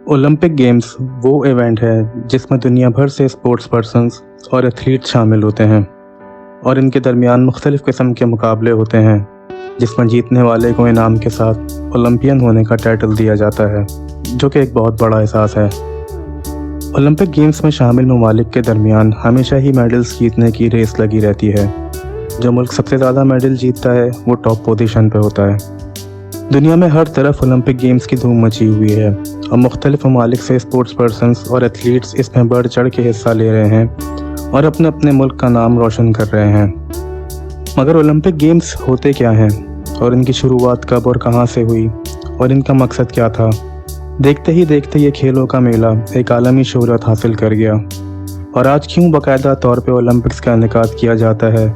Olympic games वो event है जिसमें दुनिया भर से स्पोर्ट्स पर्सन्स और एथलीट शामिल होते हैं और इनके दरमियान मुख्तलिफ़ किस्म के मुकाबले होते हैं जिसमें जीतने वाले को इनाम के साथ ओलंपियन होने का टाइटल दिया जाता है, जो कि एक बहुत बड़ा एहसास है। ओलंपिक गेम्स में शामिल ममालिक के दरमियान हमेशा ही मेडल्स जीतने की रेस लगी रहती है। जो मुल्क सबसे ज़्यादा मेडल जीतता है वो टॉप पोजीशन पे होता है। दुनिया में हर तरफ ओलंपिक गेम्स की धूम मची हुई है और मुख्तलिफ ममालिक से स्पोर्ट्स पर्सन्स और एथलीट्स इसमें बढ़ चढ़ के हिस्सा ले रहे हैं और अपने अपने मुल्क का नाम रोशन कर रहे हैं। मगर ओलंपिक गेम्स होते क्या हैं और इनकी शुरुआत कब और कहां से हुई और इनका मकसद क्या था? देखते ही देखते ये खेलों का मेला एक आलमी शोहरत हासिल कर गया और आज क्यों बाकायदा तौर पे ओलंपिक्स का इनेकाद किया जाता है,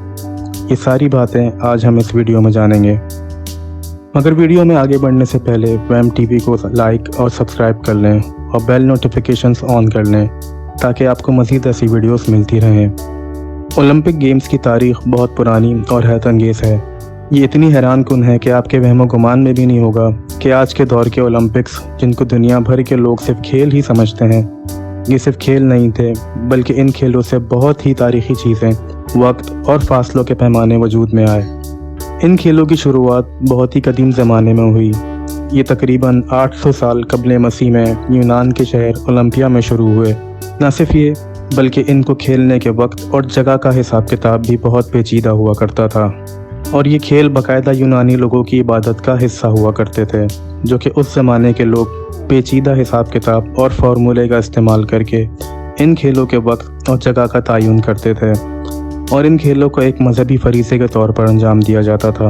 ये सारी बातें आज हम इस वीडियो में जानेंगे। मगर वीडियो में आगे बढ़ने से पहले वैम टीवी को लाइक और सब्सक्राइब कर लें और बेल नोटिफिकेशंस ऑन कर लें ताकि आपको मज़ीद ऐसी वीडियोस मिलती रहें। ओलंपिक गेम्स की तारीख़ बहुत पुरानी और हैरत अंगेज़ है। ये इतनी हैरान कुन है कि आपके वहमो गुमान में भी नहीं होगा कि आज के दौर के ओलंपिक्स, जिनको दुनिया भर के लोग सिर्फ खेल ही समझते हैं, ये सिर्फ खेल नहीं थे बल्कि इन खेलों से बहुत ही तारीख़ी चीज़ें, वक्त और फासलों के पैमाने वजूद में आए। इन खेलों की शुरुआत बहुत ही कदीम ज़माने में हुई। ये तकरीबन 800 साल कबल मसीह में यूनान के शहर ओलंपिया में शुरू हुए। न सिर्फ ये बल्कि इनको खेलने के वक्त और जगह का हिसाब किताब भी बहुत पेचीदा हुआ करता था और ये खेल बाकायदा यूनानी लोगों की इबादत का हिस्सा हुआ करते थे, जो कि उस ज़माने के लोग पेचीदा हिसाब किताब और फार्मूले का इस्तेमाल करके इन खेलों के वक्त और जगह का तयन करते थे और इन खेलों को एक मजहबी फरीज़े के तौर पर अंजाम दिया जाता था।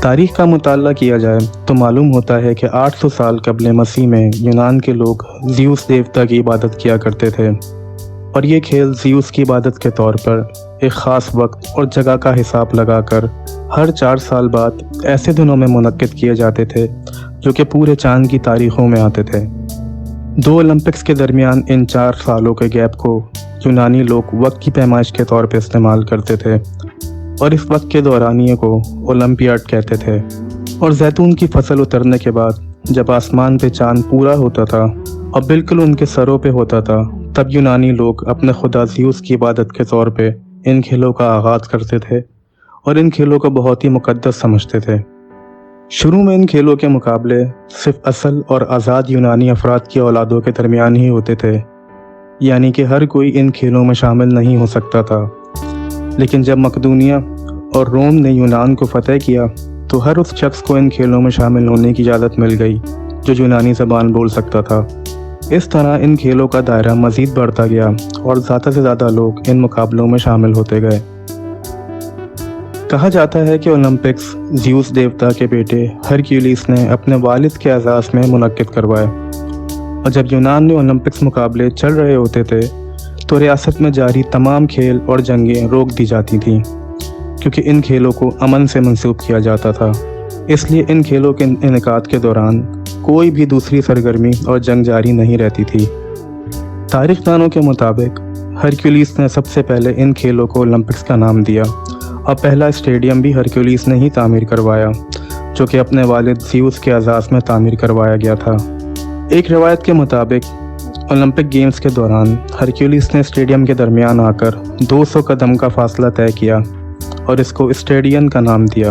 तारीख़ का मुताला किया जाए तो मालूम होता है कि 800 साल कबल मसीह में यूनान के लोग ज़्यूस देवता की इबादत किया करते थे और ये खेल ज़्यूस की इबादत के तौर पर एक ख़ास वक्त और जगह का हिसाब लगाकर हर 4 साल बाद ऐसे दिनों में मुनक्किद किए जाते थे जो कि पूरे चांद की तारीख़ों में आते थे। 2 ओलंपिक्स के दरमियान इन 4 सालों के गैप को यूनानी लोग वक्त की पैमाइश के तौर पर इस्तेमाल करते थे और इस वक्त के दौरानिए को ओलंपियाड कहते थे। और जैतून की फसल उतरने के बाद जब आसमान पे चांद पूरा होता था और बिल्कुल उनके सरों पे होता था, तब यूनानी लोग अपने खुदा ज़्यूस की इबादत के तौर पे इन खेलों का आगाज़ करते थे और इन खेलों को बहुत ही मुक़द्दस समझते थे। शुरू में इन खेलों के मुकाबले सिर्फ असल और आज़ाद यूनानी अफराद की औलादों के दरमियान ही होते थे, यानी कि हर कोई इन खेलों में शामिल नहीं हो सकता था। लेकिन जब मकदूनिया और रोम ने यूनान को फतह किया तो हर उस शख्स को इन खेलों में शामिल होने की इजाज़त मिल गई जो यूनानी ज़बान बोल सकता था। इस तरह इन खेलों का दायरा मज़ीद बढ़ता गया और ज़्यादा से ज़्यादा लोग इन मुकाबलों में शामिल होते गए। कहा जाता है कि ओलंपिक्स ज़्यूस देवता के बेटे हरक्यूलिस ने अपने वालिद के एजाज़ में मुनक्किद करवाए और जब यूनान में ओलंपिक्स मुकाबले चल रहे होते थे तो रियासत में जारी तमाम खेल और जंगें रोक दी जाती थीं, क्योंकि इन खेलों को अमन से मंसूब किया जाता था। इसलिए इन खेलों के इनेकाद के दौरान कोई भी दूसरी सरगर्मी और जंग जारी नहीं रहती थी। तारीखदानों के मुताबिक हरक्यूलिस ने सबसे पहले इन खेलों को ओलंपिक्स का नाम दिया और पहला स्टेडियम भी हरक्यूलिस ने ही तामीर करवाया, जो कि अपने वालिद ज़्यूस के एजाज़ में तामीर करवाया गया था। एक रवायत के मुताबिक ओलंपिक गेम्स के दौरान हरक्यूलिस ने स्टेडियम के दरमियान आकर 200 कदम का फासला तय किया और इसको स्टेडियन का नाम दिया।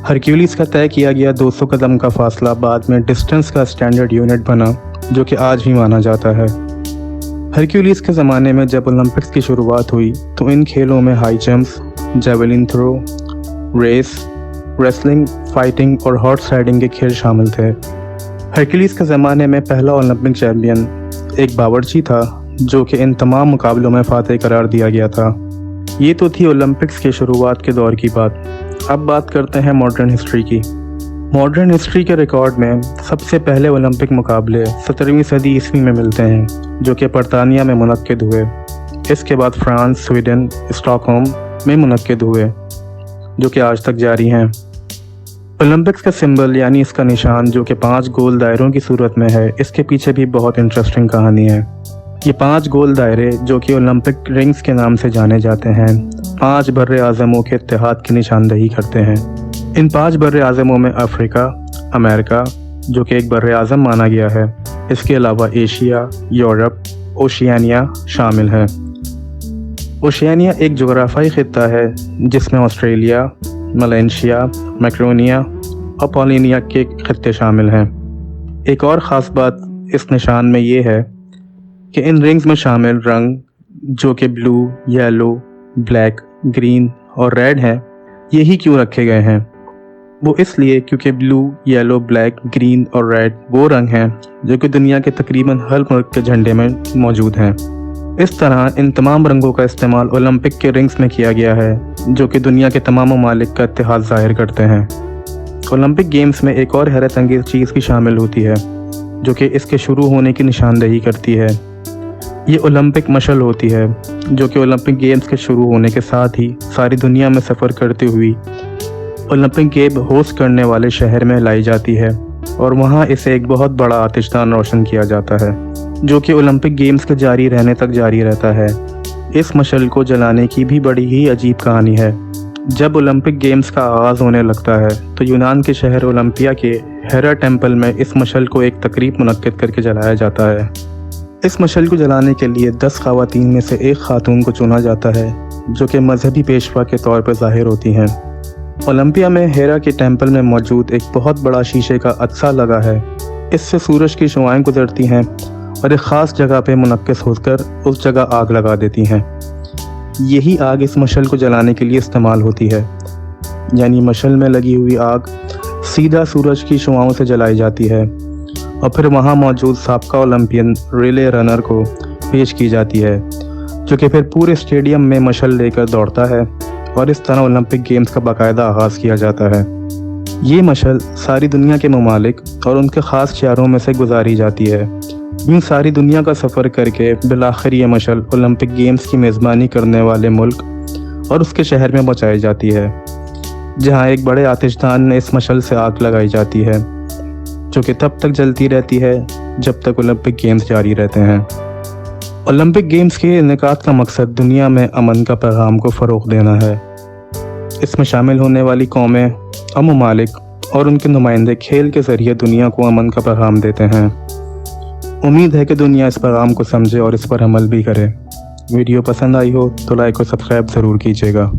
हरक्यूलिस का तय किया गया 200 कदम का फासला बाद में डिस्टेंस का स्टैंडर्ड यूनिट बना, जो कि आज भी माना जाता है। हरक्यूलिस के ज़माने में जब ओलंपिक्स की शुरुआत हुई तो इन खेलों में high jumps, javelin throw, race, wrestling, fighting और हॉर्स राइडिंग के खेल शामिल थे। हरक्यूलिस के ज़माने में पहला ओलंपिक चैम्पियन एक बावर्ची था, जो कि इन तमाम मुकाबलों में फातेह करार दिया गया था। ये तो थी ओलंपिक्स के शुरुआत के दौर की बात। अब बात करते हैं मॉडर्न हिस्ट्री की। मॉडर्न हिस्ट्री के रिकॉर्ड में सबसे पहले ओलंपिक मुकाबले 17वीं सदी ईस्वी में मिलते हैं, जो कि बरतानिया में मुनक्किद हुए। इसके बाद फ्रांस, स्वीडन, स्टॉकहोम में मुनक्किद हुए, जो कि आज तक जारी हैं। ओलंपिक्स का सिंबल यानी इसका निशान, जो कि 5 गोल दायरों की सूरत में है, इसके पीछे भी बहुत इंटरेस्टिंग कहानी है। ये 5 गोल दायरे, जो कि ओलंपिक रिंग्स के नाम से जाने जाते हैं, 5 बर्रे आज़मों के इत्तेहाद की निशानदही करते हैं। इन 5 बर्रे आज़मों में अफ्रीका, अमेरिका, जो कि एक बर्रे आज़म माना गया है, اس کے علاوہ ایشیا، یورپ، اوشیانیا شامل ہے۔ اوشیانیا ایک جغرافیائی خطہ ہے جس میں آسٹریلیا، ملائیشیا، میکرونیا اور پولینیا کے خطے شامل ہیں۔ ایک اور خاص بات اس نشان میں یہ ہے کہ ان رنگز میں شامل رنگ جو کہ بلو، یلو، بلیک، گرین اور ریڈ ہیں، یہی کیوں رکھے گئے ہیں؟ وہ اس لیے کیونکہ بلو، یلو، بلیک، گرین اور ریڈ وہ رنگ ہیں جو کہ دنیا کے تقریباً ہر ملک کے جھنڈے میں موجود ہیں۔ اس طرح ان تمام رنگوں کا استعمال اولمپک کے رنگز میں کیا گیا ہے جو کہ دنیا کے تمام ممالک کا اتحاد ظاہر کرتے ہیں۔ اولمپک گیمز میں ایک اور حیرت انگیز چیز بھی شامل ہوتی ہے جو کہ اس کے شروع ہونے کی نشاندہی کرتی ہے۔ یہ اولمپک مشل ہوتی ہے جو کہ اولمپک گیمز کے شروع ہونے کے ساتھ ہی ساری دنیا میں سفر کرتے ہوئی اولمپک گیم ہوسٹ کرنے والے شہر میں لائی جاتی ہے اور وہاں اسے ایک بہت بڑا آتش دان روشن کیا جاتا ہے جو کہ اولمپک گیمز کے جاری رہنے تک جاری رہتا ہے۔ اس مشل کو جلانے کی بھی بڑی ہی عجیب کہانی ہے۔ جب اولمپک گیمز کا آغاز ہونے لگتا ہے تو یونان کے شہر اولمپیا کے ہیرا ٹیمپل میں اس مشل کو ایک تقریب منعقد کر کے جلایا جاتا ہے۔ اس مشل کو جلانے کے لیے 10 خواتین میں سے ایک خاتون کو چنا جاتا ہے جو کہ مذہبی پیشوا کے طور پر ظاہر ہوتی ہیں۔ اولمپیا میں ہیرا کے ٹیمپل میں موجود ایک بہت بڑا شیشے کا عدسہ لگا ہے۔ اس سے سورج کی شعاعیں گزرتی ہیں اور ایک خاص جگہ پہ منعکس ہو کر اس جگہ آگ لگا دیتی ہیں۔ یہی آگ اس مشل کو جلانے کے لیے استعمال ہوتی ہے، یعنی مشل میں لگی ہوئی آگ سیدھا سورج کی شعاعوں سے جلائی جاتی ہے اور پھر وہاں موجود سابقہ اولمپین ریلے رنر کو پیش کی جاتی ہے جو کہ پھر پورے اسٹیڈیم میں مشل لے کر دوڑتا ہے اور اس طرح اولمپک گیمز کا باقاعدہ آغاز کیا جاتا ہے۔ یہ مشل ساری دنیا کے ممالک اور ان کے خاص شہروں میں سے گزاری جاتی ہے۔ یوں ساری دنیا کا سفر کر کے بالآخر یہ مشل اولمپک گیمز کی میزبانی کرنے والے ملک اور اس کے شہر میں پہنچائی جاتی ہے، جہاں ایک بڑے آتش دان میں اس مشل سے آگ لگائی جاتی ہے جو کہ تب تک جلتی رہتی ہے جب تک اولمپک گیمز جاری رہتے ہیں۔ اولمپک گیمز کے انعقاد کا مقصد دنیا میں امن کا پیغام کو فروغ دینا ہے۔ اس میں شامل ہونے والی قومیں اور ممالک اور ان کے نمائندے کھیل کے ذریعے دنیا کو امن کا پیغام دیتے ہیں۔ امید ہے کہ دنیا اس پیغام کو سمجھے اور اس پر عمل بھی کرے۔ ویڈیو پسند آئی ہو تو لائک اور سبسکرائب ضرور کیجیے گا۔